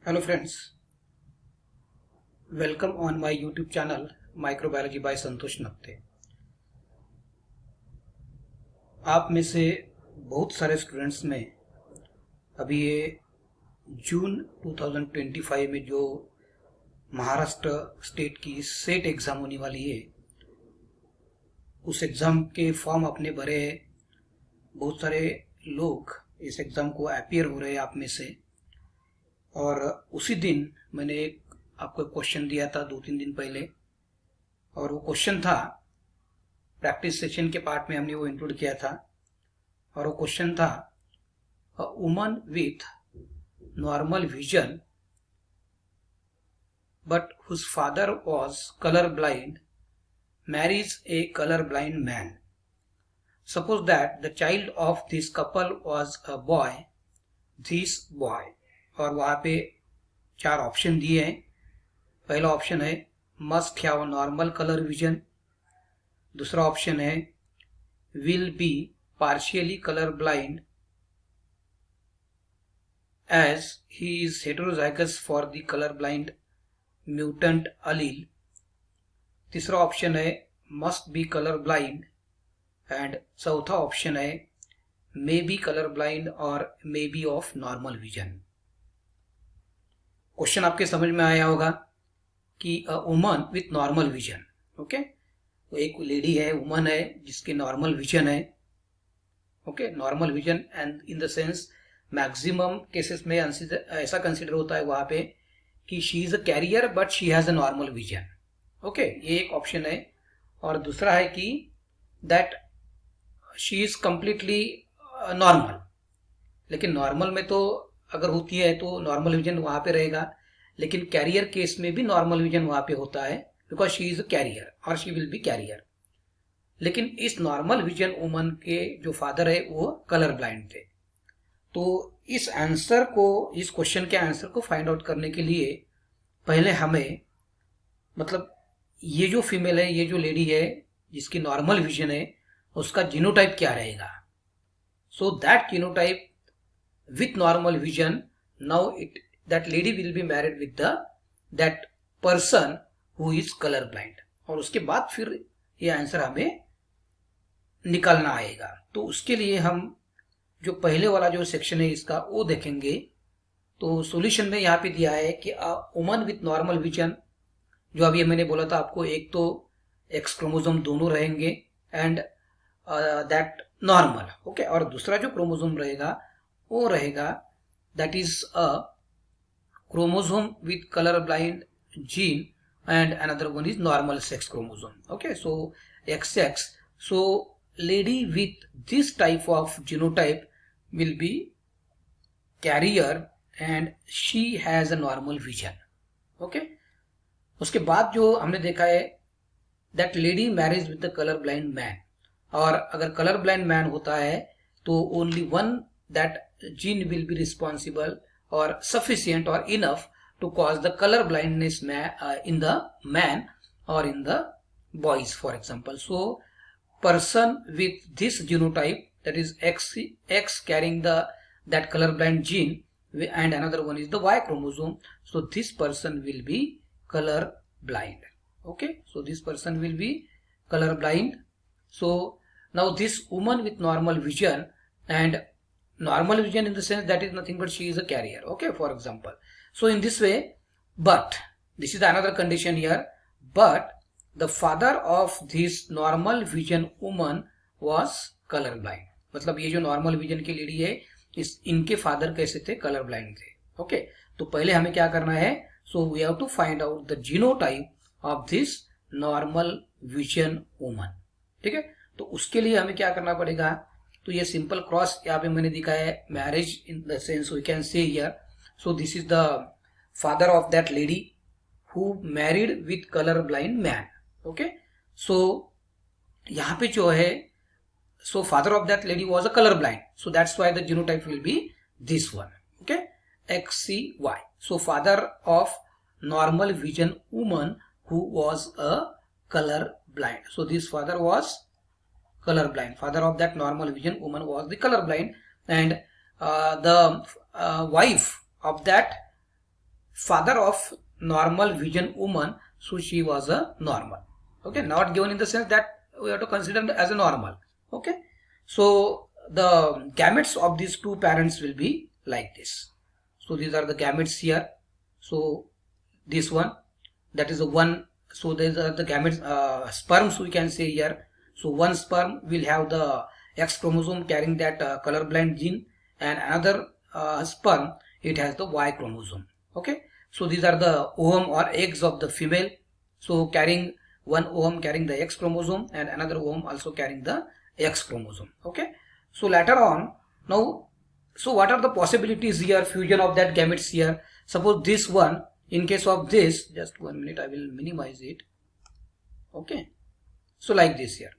Hello friends, welcome on my YouTube channel Microbiology by संतोष नत्ते। आप में से बहुत सारे स्टूडेंट्स ने अभी ये जून 2025 में जो महाराष्ट्र स्टेट की सेट एग्ज़ाम होने वाली है, उस एग्ज़ाम के फॉर्म अपने भरे हैं। बहुत सारे लोग इस एग्ज़ाम को अपीयर हो रहे हैं आप में से। और उसी दिन मैंने एक आपको क्वेश्चन दिया था 2-3 दिन पहले, और वो क्वेश्चन था, प्रैक्टिस सेशन के पार्ट में हमने वो इंक्लूड किया था। और वो क्वेश्चन था, a woman with normal vision but whose father was colour blind marries a colour blind man. Suppose that the child of this couple was a boy, this boy. और वहां पे 4 ऑप्शन दिए हैं। पहला ऑप्शन है must have normal colour vision. दूसरा option है will be partially colour blind as he is heterozygous for the colour blind mutant allele. तीसरा ऑप्शन है must be colour blind. And चौथा ऑप्शन है मे बी कलर ब्लाइंड और may be of normal vision. Question आपके समझ में आया होगा कि a woman with normal vision. Okay, तो एक लेडी है, वुमन है, जिसकी नॉर्मल विजन है। Okay, normal vision and in the sense maximum cases में ऐसा कंसिडर होता है वहां पे कि she is a carrier but she has a normal vision. Okay, ये एक ऑप्शन है। और दूसरा है कि that she is completely normal. लेकिन नॉर्मल में तो अगर होती है तो नॉर्मल विजन वहां पे रहेगा, लेकिन कैरियर केस में भी नॉर्मल विजन वहां पे होता है because she is a carrier और शी विल बी कैरियर। लेकिन इस नॉर्मल विजन वुमन के जो फादर है वो कलर ब्लाइंड थे। तो इस आंसर को, इस क्वेश्चन के आंसर को फाइंड आउट करने के लिए पहले हमें, मतलब ये जो फीमेल है, ये जो लेडी है जिसकी नॉर्मल विजन है, उसका जीनोटाइप क्या रहेगा। So that genotype with normal vision, now that lady will be married with that person who is color blind। और उसके बाद फिर ये आंसर हमें निकालना आएगा। तो उसके लिए हम जो पहले वाला जो सेक्शन है इसका वो देखेंगे। तो सॉल्यूशन में यहाँ पे दिया है कि वुमन विथ नॉर्मल विजन, जो अभी मैंने बोला था आपको, एक तो एक्स क्रोमोसोम दोनों रहेंगे एंड दैट नॉर्मल। ओके, और दूसरा जो क्रोमोसोम रहेगा वो रहेगा that is a chromosome with colour blind gene and another one is normal sex chromosome. Okay, so XX। So lady with this type of genotype will be carrier and she has a normal vision. Okay, उसके बाद जो हमने देखा है that lady marriage with the colour blind man. और अगर colour blind man होता है तो only one that gene will be responsible or sufficient or enough to cause the color blindness in the man or in the boys, for example. So person with this genotype, that is X carrying that color blind gene, and another one is the Y chromosome, so this person will be color blind. Okay, so this person will be color blind. So now this woman with normal vision, and normal vision in the sense that is nothing but she is a carrier. Okay, for example. So in this way, but this is another condition here, but the father of this normal vision woman was color blind। मतलब ये जो normal vision की lady है, इनके father कैसे थे, colour blind थे। Okay, तो पहले हमें क्या करना है, so we have to find out the genotype of this normal vision woman. ठीक है, तो उसके लिए हमें क्या करना पड़ेगा, तो ये सिंपल क्रॉस यहाँ पे मैंने दिखाया है, marriage in the sense we can say here. So this is the father of that lady who married with colour blind man. Okay, so यहाँ पे जो है, so father of that lady was a colour blind, so that's why the genotype will be this one. Okay, XCY। So father of normal vision woman who was a colour blind, so this father was color blind. Father of that normal vision woman was the color blind, and the wife of that father of normal vision woman, so she was a normal. Okay, not given in the sense that we have to consider as a normal. Okay, so the gametes of these two parents will be like this. So these are the gametes here. So this one, that is the one. So these are the gametes, sperms we can say here. So one sperm will have the X chromosome carrying that colorblind gene, and another sperm, it has the Y chromosome. Okay, so these are the ovum or eggs of the female. So carrying one ovum carrying the X chromosome and another ovum also carrying the X chromosome. Okay, so later on, now, so what are the possibilities here, fusion of that gametes here? Suppose this one, in case of this, just 1 minute, I will minimize it. Okay, so like this here.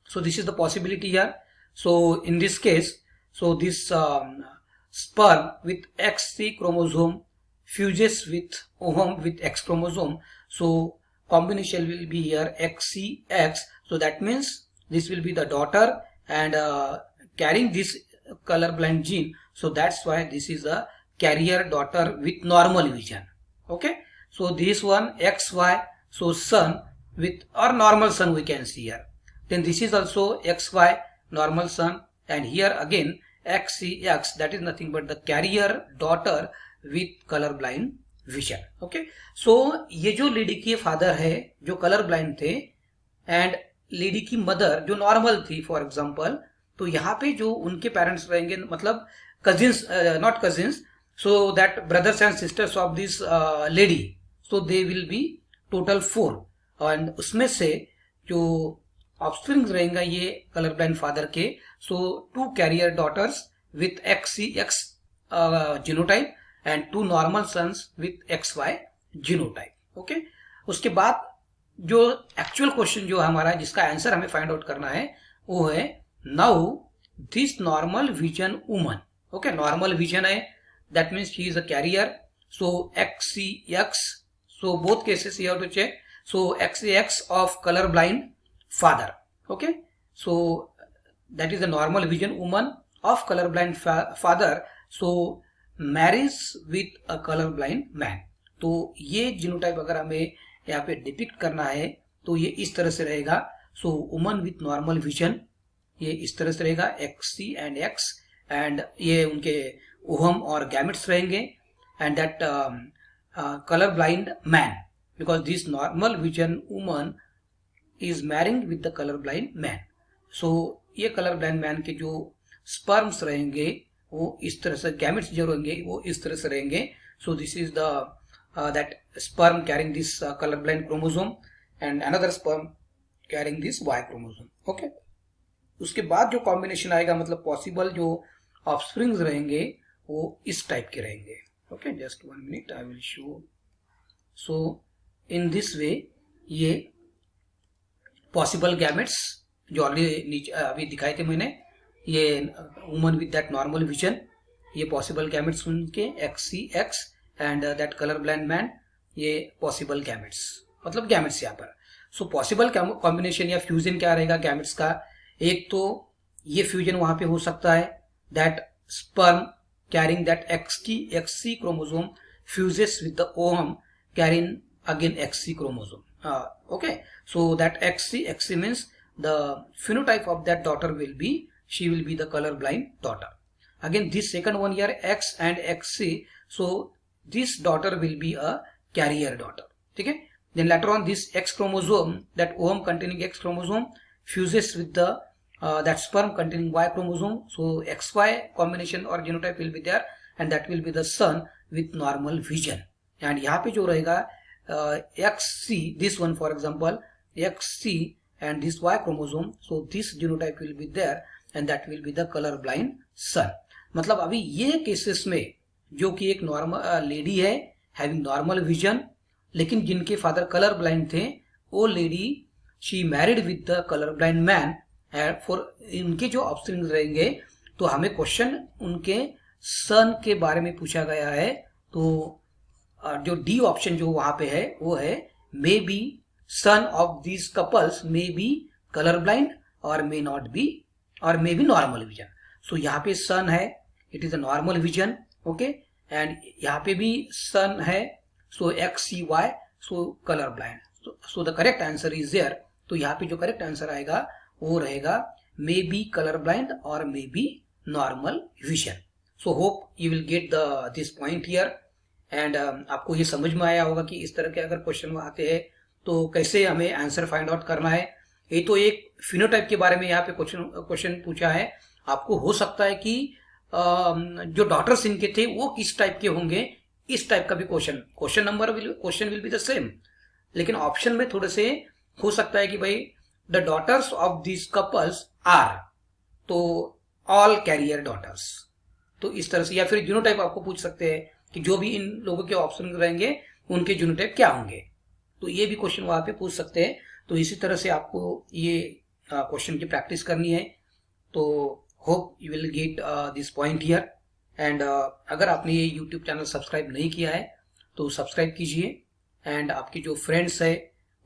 So this is the possibility here. So in this case, so this sperm with XC chromosome fuses with ovum with X chromosome. So combination will be here XCX. So that means this will be the daughter and carrying this colorblind gene. So that's why this is a carrier daughter with normal vision. Okay, so this one XY, so son with or normal son we can see here. Then this is also XY normal son, and here again XCX, that is nothing but the carrier daughter with colorblind vision. Okay, so ये जो lady के father है जो colour blind थे and lady की mother जो normal थी for example, तो यहाँ पे जो उनके पेरेंट्स रहेंगे मतलब cousins, not cousins, so that brothers and sisters of this lady, so they will be total 4, and उसमें से जो ऑफस्प्रिंग रहेगा ये कलर ब्लाइंड फादर के, so 2 carrier daughters with XCX genotype and 2 normal sons with XY genotype. Okay, उसके बाद जो actual question जो हमारा जिसका आंसर हमें फाइंड आउट करना है वो है now this normal vision woman. Okay, normal vision है, that means she is a carrier. So XCX, so both cases you have to check. So XCX of color blind father. Okay, so that is a normal vision woman of color blind father, so marries with a color blind man. तो ये genotype अगर हमें यहाँ पे depict करना है तो ये इस तरह से रहेगा. So woman with normal vision ये इस तरह से रहेगा XC एंड X, एंड ये उनके ओहम और गैमेट्स रहेंगे, and that colour blind man, because this normal vision woman is marrying with the colour blind man. So ये कलर ब्लाइंड मैन के जो स्पर्म्स रहेंगे वो इस तरह से, गैमेट्स जो रहेंगे वो इस तरह से रहेंगे. So this is the that sperm carrying this colour blind chromosome and another sperm carrying this Y chromosome. Okay, उसके बाद जो कॉम्बिनेशन आएगा मतलब पॉसिबल जो ऑफस्प्रिंग्स रहेंगे वो इस टाइप के रहेंगे. Okay, just 1 minute I will show. So in this way ये पॉसिबल गैमेट्स जो ऑलरेडी नीचे अभी दिखाए थे मैंने, ये woman with that normal vision, ये पॉसिबल गैमेट्स उनके XCX, and that colour blind man, ये पॉसिबल गैमेट्स मतलब गैमेट्स यहाँ पर. सो पॉसिबल कॉम्बिनेशन या फ्यूजन क्या रहेगा गैमेट्स का, एक तो ये फ्यूजन वहां पे हो सकता है that sperm carrying that XC chromosome fuses with the ovum carrying again XC chromosome. Okay, so that XC means the phenotype of that daughter will be, she will be the color blind daughter. Again this second one here X and XC, so this daughter will be a carrier daughter. Okay, then later on this X chromosome, that ovum containing X chromosome fuses with the that sperm containing Y chromosome, so XY combination or genotype will be there, and that will be the son with normal vision. And यहाँ पे जो रहेगा XC, this one for example XC and this Y chromosome, so this genotype will be there, and that will be the color blind son. मतलब अभी ये cases में जो कि एक नॉर्मल लेडी है हैविंग नॉर्मल विजन, लेकिन जिनके फादर कलर ब्लाइंड थे, वो lady she married with the colour blind man, for इनके जो ऑप्शन रहेंगे तो हमें क्वेश्चन उनके सन के बारे में पूछा गया है. तो जो डी ऑप्शन जो वहां पे है वो है may be son of these couples may be colour blind और मे नॉट बी और may be normal vision. So यहाँ पे सन है, it is a normal vision. Okay, and यहाँ पे भी सन है, so XCY, so colour blind, so the correct answer is there. तो यहाँ पे जो करेक्ट आंसर आएगा वो रहेगा मे बी कलर ब्लाइंड और may be normal vision. So hope you will get this point here and आपको ये समझ में आया होगा कि इस तरह के अगर क्वेश्चन आते हैं तो कैसे हमें आंसर फाइंड आउट करना है। ये तो एक फिनोटाइप के बारे में यहाँ पे क्वेश्चन पूछा है। आपको हो सकता है कि जो डॉटर्स इनके थे वो किस टाइप के होंगे, इस टाइप का भी question will be the same, लेकिन ऑप्शन में थोड़े से हो सकता है कि भाई the daughters of this couples are, तो ऑल कैरियर डॉटर्स, तो इस तरह से। या फिर जीनोटाइप आपको पूछ सकते हैं कि जो भी इन लोगों के ऑप्शन रहेंगे उनके जीनोटाइप क्या होंगे, तो ये भी क्वेश्चन वहां पे पूछ सकते हैं। तो इसी तरह से आपको ये क्वेश्चन की प्रैक्टिस करनी है। तो hope you will get this point here and अगर आपने ये यूट्यूब चैनल सब्सक्राइब नहीं किया है तो सब्सक्राइब कीजिए एंड आपके जो फ्रेंड्स है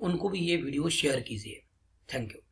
उनको भी ये वीडियो शेयर कीजिए। Thank you.